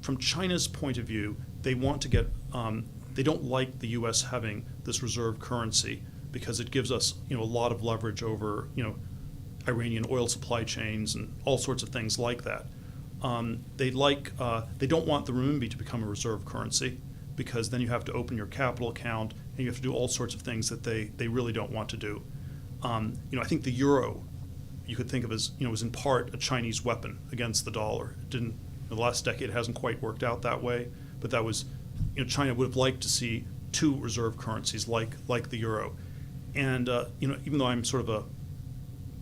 from China's point of view, they want to get, they don't like the U.S. having this reserve currency because it gives us, a lot of leverage over, Iranian oil supply chains and all sorts of things like that. They don't want the renminbi to become a reserve currency because then you have to open your capital account and you have to do all sorts of things that they really don't want to do. I think the euro, you could think of as, was in part a Chinese weapon against the dollar. It didn't, the last decade it hasn't quite worked out that way, but that was, China would have liked to see two reserve currencies like the euro. And, even though I'm sort of a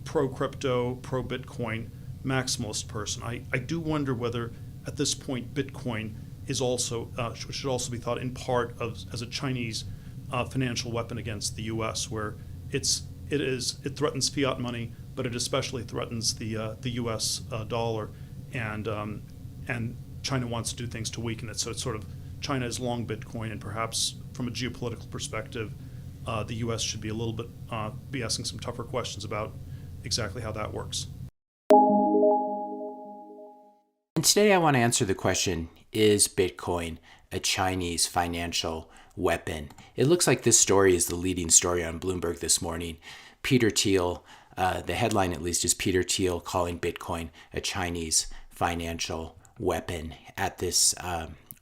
pro-crypto, pro-Bitcoin maximalist person, I do wonder whether at this point Bitcoin is also should also be thought in part as a Chinese financial weapon against the U.S., where it threatens fiat money, but it especially threatens the U.S. Dollar, and China wants to do things to weaken it. So it's sort of China is long Bitcoin, and perhaps from a geopolitical perspective, the U.S. should be a little bit be asking some tougher questions about exactly how that works. And today I want to answer the question, is Bitcoin a Chinese financial weapon? It looks like this story is the leading story on Bloomberg this morning. Peter Thiel, the headline at least, is Peter Thiel calling Bitcoin a Chinese financial weapon at this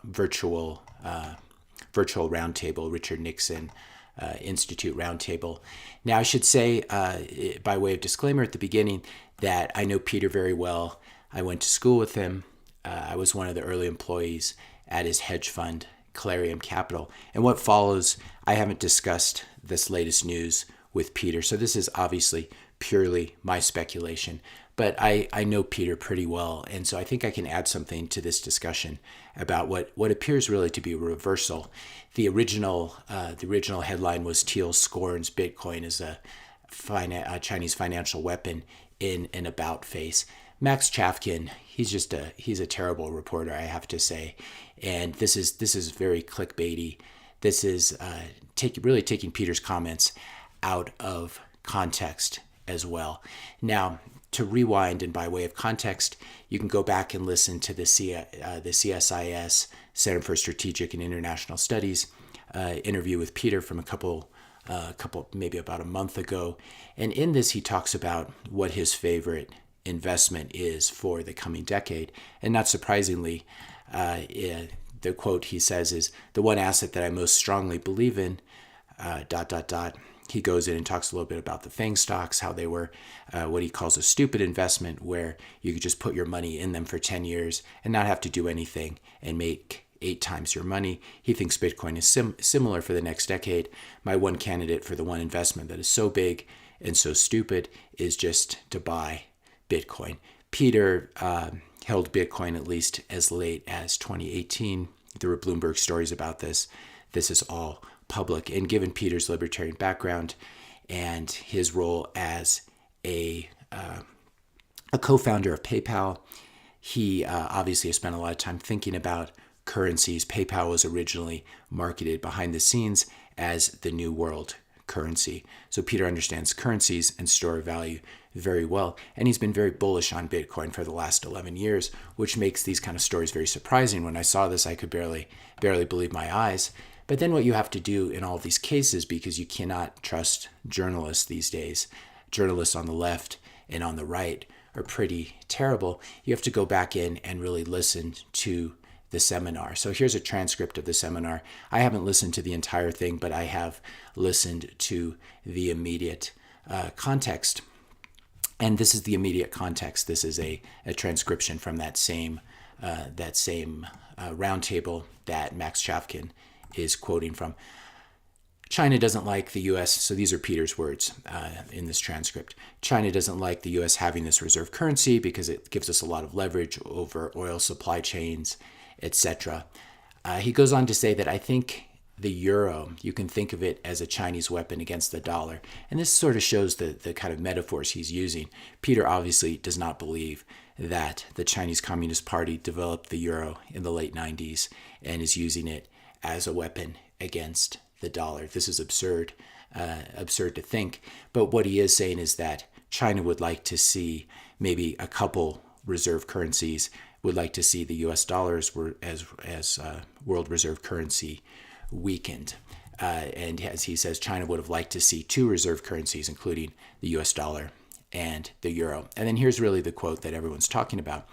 virtual roundtable, Richard Nixon Institute roundtable. Now, I should say, by way of disclaimer at the beginning, that I know Peter very well. I went to school with him. I was one of the early employees at his hedge fund, Clarium Capital. And what follows, I haven't discussed this latest news with Peter, so this is obviously purely my speculation. But I know Peter pretty well, and so I think I can add something to this discussion about what appears really to be a reversal. The original headline was Thiel scorns Bitcoin as a Chinese financial weapon in an about face. Max Chafkin, he's a terrible reporter, I have to say, and this is very clickbaity. This is really taking Peter's comments out of context as well. Now, to rewind and by way of context, you can go back and listen to the CSIS, Center for Strategic and International Studies, interview with Peter from a couple, maybe about a month ago. And in this, he talks about what his favorite investment is for the coming decade. And not surprisingly, the quote he says is, "The one asset that I most strongly believe in, ... He goes in and talks a little bit about the FANG stocks, how they were what he calls a stupid investment, where you could just put your money in them for 10 years and not have to do anything and make 8 times your money. He thinks Bitcoin is similar for the next decade. My one candidate for the one investment that is so big and so stupid is just to buy Bitcoin." Peter held Bitcoin at least as late as 2018. There were Bloomberg stories about this. This is all public. And given Peter's libertarian background and his role as a co-founder of PayPal, he obviously has spent a lot of time thinking about currencies. PayPal was originally marketed behind the scenes as the new world currency. So Peter understands currencies and store of value very well. And he's been very bullish on Bitcoin for the last 11 years, which makes these kind of stories very surprising. When I saw this, I could barely believe my eyes. But then what you have to do in all these cases, because you cannot trust journalists these days, journalists on the left and on the right are pretty terrible, you have to go back in and really listen to the seminar. So here's a transcript of the seminar. I haven't listened to the entire thing, but I have listened to the immediate context. And this is the immediate context. This is a transcription from that same roundtable that Max Chafkin is quoting from. China doesn't like the U.S., so these are Peter's words in this transcript. China doesn't like the U.S. having this reserve currency because it gives us a lot of leverage over oil supply chains, etc. He goes on to say that I think the euro, you can think of it as a Chinese weapon against the dollar. And this sort of shows the kind of metaphors he's using. Peter obviously does not believe that the Chinese Communist Party developed the euro in the late 90s and is using it as a weapon against the dollar. This is absurd to think. But what he is saying is that China would like to see maybe a couple reserve currencies would like to see the U.S. dollars as world reserve currency weakened. And as he says, China would have liked to see two reserve currencies, including the U.S. dollar and the euro. And then here's really the quote that everyone's talking about.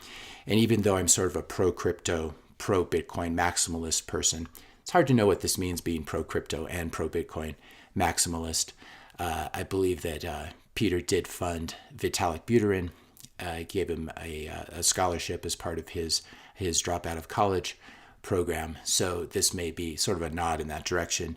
And even though I'm sort of a pro-crypto, pro-Bitcoin maximalist person, it's hard to know what this means, being pro-crypto and pro-Bitcoin maximalist. I believe that Peter did fund Vitalik Buterin, gave him a scholarship as part of his dropout of college program. So this may be sort of a nod in that direction.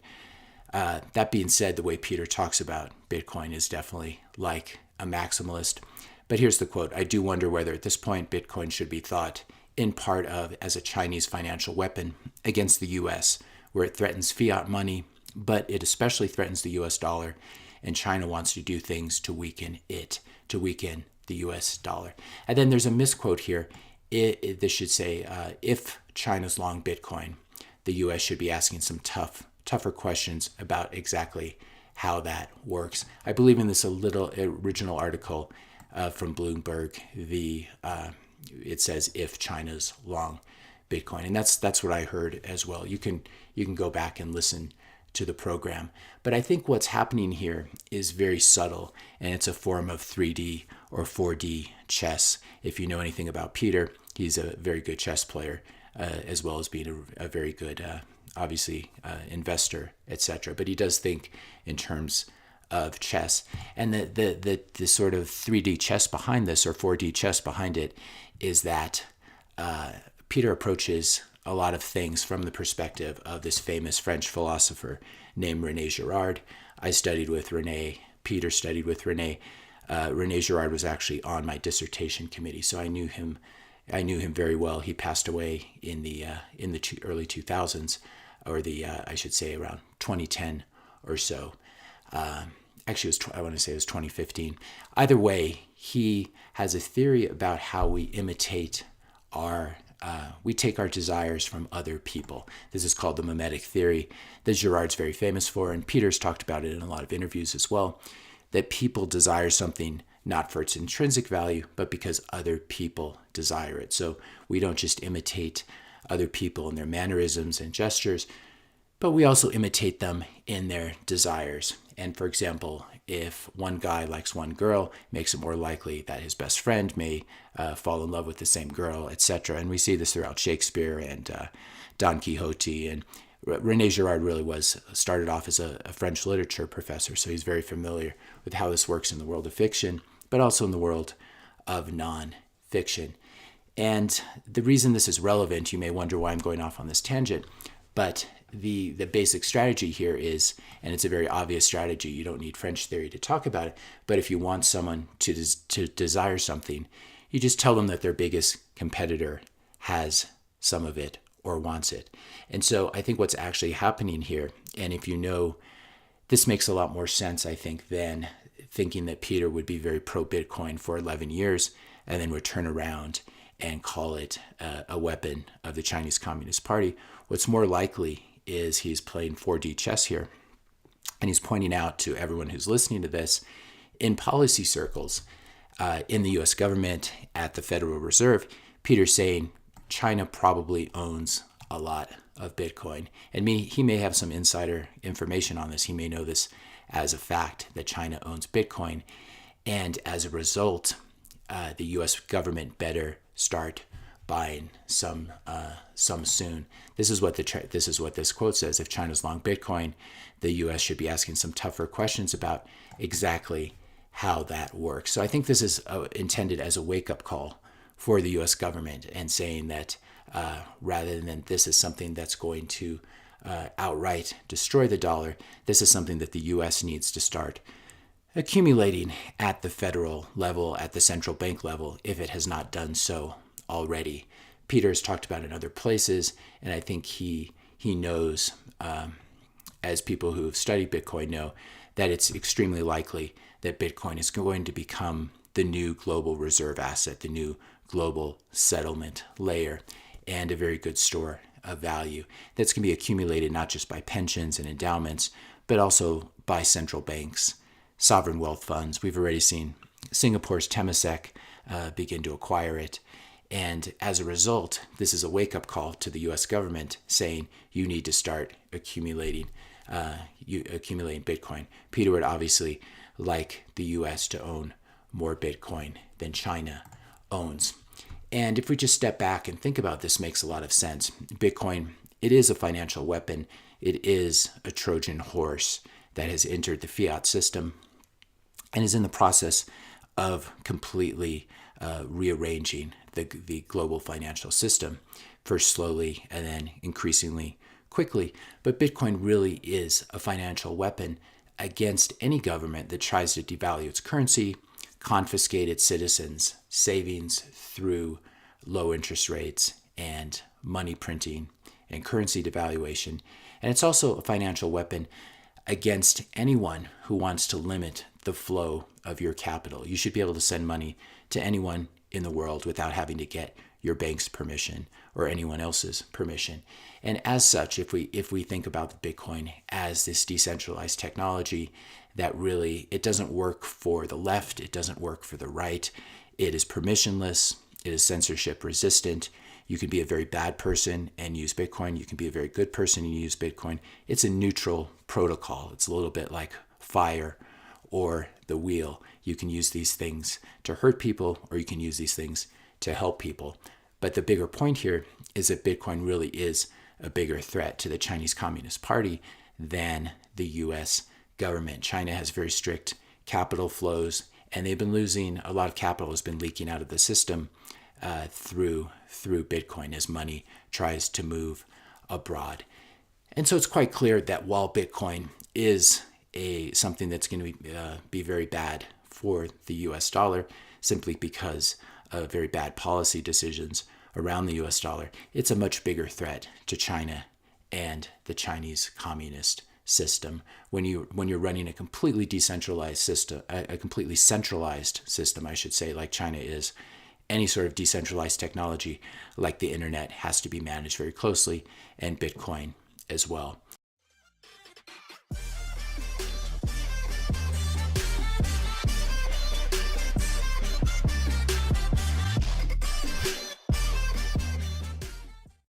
That being said, the way Peter talks about Bitcoin is definitely like a maximalist. But here's the quote: "I do wonder whether at this point Bitcoin should be thought in part of as a Chinese financial weapon against the U.S., where it threatens fiat money, but it especially threatens the U.S. dollar, and China wants to do things to weaken it, to weaken the U.S. dollar." And then there's a misquote here. This should say, if China's long Bitcoin, the U.S. should be asking some tougher questions about exactly how that works. I believe in this original article from Bloomberg. It says if China's long Bitcoin, and that's what I heard as well. You can go back and listen to the program. But I think what's happening here is very subtle, and it's a form of 3D or 4D chess. If you know anything about Peter, he's a very good chess player, as well as being a very good, investor, etc. But he does think in terms of chess. And the sort of 3D chess behind this, or 4D chess behind it, is that Peter approaches a lot of things from the perspective of this famous French philosopher named René Girard. I studied with René. Peter studied with René. René Girard was actually on my dissertation committee, so I knew him very well. He passed away in the early 2000s, or I should say around 2010 or so. Actually, I want to say it was 2015. Either way, he has a theory about how we imitate we take our desires from other people. This is called the mimetic theory that Girard's very famous for, and Peter's talked about it in a lot of interviews as well, that people desire something not for its intrinsic value, but because other people desire it. So we don't just imitate other people in their mannerisms and gestures, but we also imitate them in their desires. And for example, if one guy likes one girl, makes it more likely that his best friend may fall in love with the same girl, etc. And we see this throughout Shakespeare and Don Quixote. And René Girard really started off as a French literature professor, so he's very familiar with how this works in the world of fiction, but also in the world of non-fiction. And the reason this is relevant, you may wonder why I'm going off on this tangent, but the basic strategy here is, and it's a very obvious strategy, you don't need French theory to talk about it, but if you want someone to desire something, you just tell them that their biggest competitor has some of it or wants it. And so I think what's actually happening here, and if you know, this makes a lot more sense, I think, than thinking that Peter would be very pro-Bitcoin for 11 years and then would turn around and call it a weapon of the Chinese Communist Party. What's more likely is he's playing 4D chess here, and he's pointing out to everyone who's listening to this, in policy circles, in the U.S. government, at the Federal Reserve, Peter's saying China probably owns a lot of Bitcoin. And he may have some insider information on this. He may know this as a fact, that China owns Bitcoin. And as a result, the U.S. government better start buying some soon. This is what this quote says: if China's long Bitcoin, the U.S. should be asking some tougher questions about exactly how that works. So I think this is intended as a wake-up call for the U.S. government, and saying that rather than this is something that's going to outright destroy the dollar, this is something that the U.S. needs to start accumulating at the federal level, at the central bank level, if it has not done so already. Peter has talked about it in other places, and I think he knows, as people who have studied Bitcoin know, that it's extremely likely that Bitcoin is going to become the new global reserve asset, the new global settlement layer, and a very good store of value that's going to be accumulated not just by pensions and endowments, but also by central banks, sovereign wealth funds. We've already seen Singapore's Temasek begin to acquire it. And as a result, this is a wake-up call to the U.S. government saying you need to start accumulating Bitcoin. Peter would obviously like the U.S. to own more Bitcoin than China owns. And if we just step back and think about this, makes a lot of sense. Bitcoin, it is a financial weapon. It is a Trojan horse that has entered the fiat system and is in the process of completely rearranging the global financial system, first slowly and then increasingly quickly. But Bitcoin really is a financial weapon against any government that tries to devalue its currency, confiscate its citizens' savings through low interest rates and money printing and currency devaluation. And it's also a financial weapon against anyone who wants to limit the flow of your capital. You should be able to send money to anyone in the world without having to get your bank's permission or anyone else's permission. And as such, if we think about the Bitcoin as this decentralized technology that really, it doesn't work for the left, it doesn't work for the right, it is permissionless, it is censorship resistant. You can be a very bad person and use Bitcoin. You can be a very good person and use Bitcoin. It's a neutral protocol. It's a little bit like fire or the wheel. You can use these things to hurt people, or you can use these things to help people. But the bigger point here is that Bitcoin really is a bigger threat to the Chinese Communist Party than the US government. China has very strict capital flows, and they've been losing, a lot of capital has been leaking out of the system through Bitcoin as money tries to move abroad. And so it's quite clear that while Bitcoin is something that's going to be very bad for the US dollar, simply because of very bad policy decisions around the US dollar, it's a much bigger threat to China and the Chinese communist system. When you're running a completely decentralized system, a completely centralized system, I should say, like China is, any sort of decentralized technology like the internet has to be managed very closely, and Bitcoin as well.